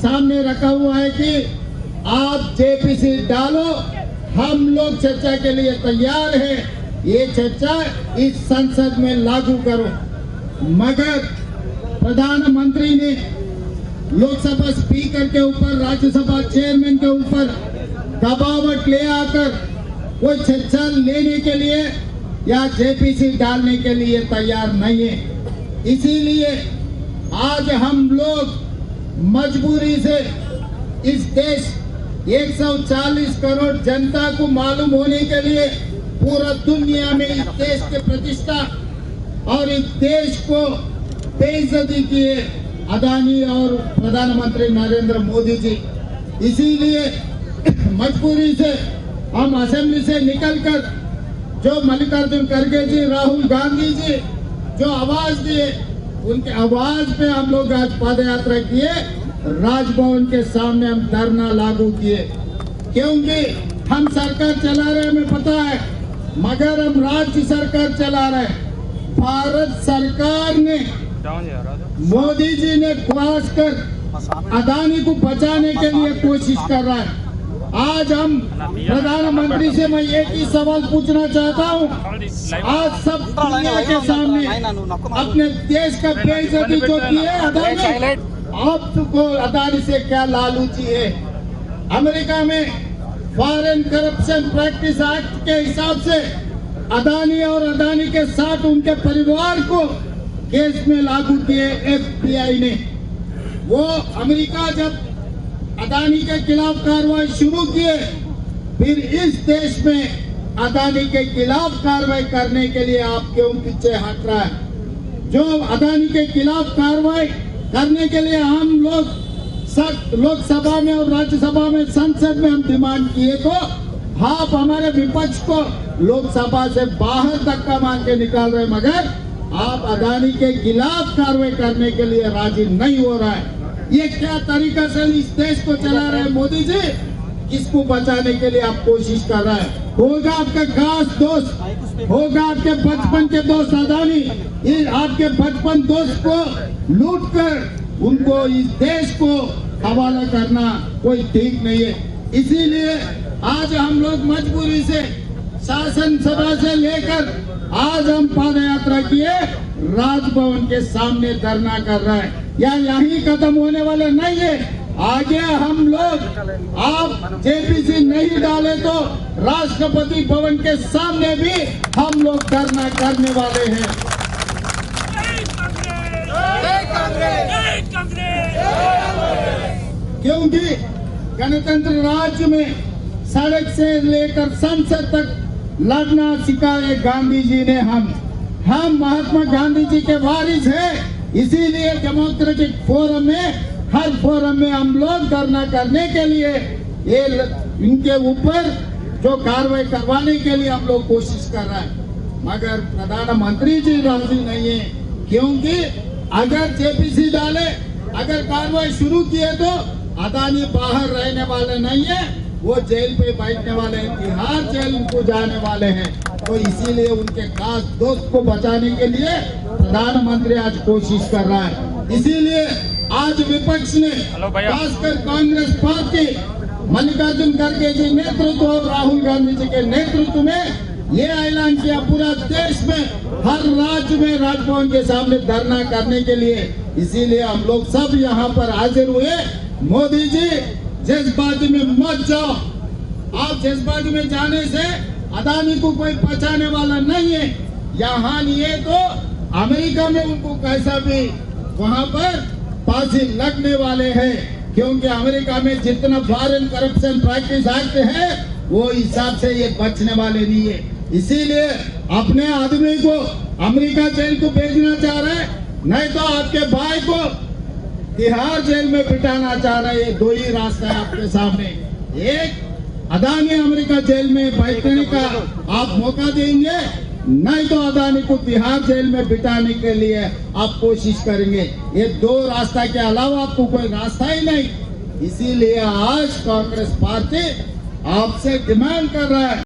सामने रखा हुआ है कि आप जेपीसी डालो, हम लोग चर्चा के लिए तैयार हैं, ये चर्चा इस संसद में लागू करो। मगर प्रधानमंत्री ने लोकसभा स्पीकर के ऊपर, राज्यसभा चेयरमैन के ऊपर दबावट ले आकर कोई चर्चा लेने के लिए या जेपीसी डालने के लिए तैयार नहीं है। इसीलिए आज हम लोग मजबूरी से इस देश 140 करोड़ जनता को मालूम होने के लिए पूरा दुनिया में इस देश की प्रतिष्ठा और इस देश को बेइज्जती किए अदानी और प्रधानमंत्री नरेंद्र मोदी जी। इसीलिए मजबूरी से हम असेंबली से निकलकर जो मल्लिकार्जुन खड़गे जी, राहुल गांधी जी जो आवाज दिए, उनके आवाज पे हम लोग आज पद यात्रा किए, राजभवन के सामने हम धरना लागू किए। क्योंकि हम सरकार चला रहे, हमें पता है, मगर हम राज्य सरकार चला रहे हैं। भारत सरकार ने, मोदी जी ने खासकर अदानी को बचाने के लिए कोशिश कर रहा है। आज हम प्रधानमंत्री से मैं एक ही सवाल पूछना चाहता हूँ, आज सब दुनिया के सामने अपने देश का बेइज्जती जो की है अदानी, आपको अदानी से क्या लालूची है? अमेरिका में फॉरेन करप्शन प्रैक्टिस एक्ट के हिसाब से अदानी और अदानी के साथ उनके परिवार को केस में लागू किए FBI ने। वो अमेरिका जब अदानी के खिलाफ कार्रवाई शुरू किए, फिर इस देश में अदानी के खिलाफ कार्रवाई करने के लिए आप क्यों पीछे हट रहा है? जो अदानी के खिलाफ कार्रवाई करने के लिए हम लोग लोकसभा में और राज्यसभा में, संसद में हम डिमांड किए, तो आप हमारे विपक्ष को लोकसभा से बाहर धक्का मार के निकाल रहे, मगर आप अदानी के खिलाफ कार्रवाई करने के लिए राजी नहीं हो रहा है। ये क्या तरीका से इस देश को चला रहे हैं मोदी जी? किसको बचाने के लिए आप कोशिश कर रहे हैं? होगा आपका खास दोस्त, होगा आपके बचपन के दोस्त अदानी, ये आपके बचपन दोस्त को लूट कर उनको इस देश को हवाला करना कोई ठीक नहीं है। इसीलिए आज हम लोग मजबूरी से शासन सभा से लेकर आज हम पद यात्रा किए, राजभवन के सामने धरना कर रहे हैं। या यही खत्म होने वाले नहीं है, आगे हम लोग, आप जेपीसी नहीं डाले तो राष्ट्रपति भवन के सामने भी हम लोग धरना करने वाले हैं। क्योंकि गणतंत्र राज्य में सड़क से लेकर संसद तक लड़ना सिखाए गांधी जी ने। हम महात्मा गांधी जी के वारिस हैं। इसीलिए डेमोक्रेटिक फोरम में, हर फोरम में हम लोग धरना करने के लिए, ये इनके ऊपर जो कार्रवाई करवाने के लिए हम लोग कोशिश कर रहे हैं, मगर प्रधानमंत्री जी राजी नहीं है। क्योंकि अगर जेपीसी डाले, अगर कार्रवाई शुरू किए तो अदानी बाहर रहने वाले नहीं है, वो जेल पे बैठने वाले हैं, तिहाड़ जेल को जाने वाले हैं। तो इसीलिए उनके खास दोस्त को बचाने के लिए प्रधानमंत्री आज कोशिश कर रहा है। इसीलिए आज विपक्ष ने, खासकर कांग्रेस पार्टी, मल्लिकार्जुन खड़गे जी नेतृत्व और राहुल गांधी जी के नेतृत्व में ये ऐलान किया, पूरा देश में हर राज्य में राजभवन के सामने धरना करने के लिए। इसीलिए हम लोग सब यहाँ पर हाजिर हुए। मोदी जी, जज्बाती में मत जाओ। आप जज्बाती में जाने से अदानी को कोई बचाने वाला नहीं है। यहाँ नहीं है तो अमेरिका में उनको कैसा भी वहाँ पर फांसी लगने वाले हैं। क्योंकि अमेरिका में जितना फॉरेन करप्शन प्रैक्टिस एक्ट है, वो हिसाब से ये बचने वाले नहीं है। इसीलिए अपने आदमी को अमेरिका जेल को भेजना चाह रहे हैं, नहीं तो आपके भाई को तिहाड़ जेल में बिठाना चाह रहे हैं। दो ही रास्ता है आपके सामने, एक अदानी अमेरिका जेल में बैठने का आप मौका देंगे, नहीं तो अदानी को तिहाड़ जेल में बिठाने के लिए आप कोशिश करेंगे। ये दो रास्ता के अलावा आपको कोई रास्ता ही नहीं। इसीलिए आज कांग्रेस पार्टी आपसे डिमांड कर रहा है।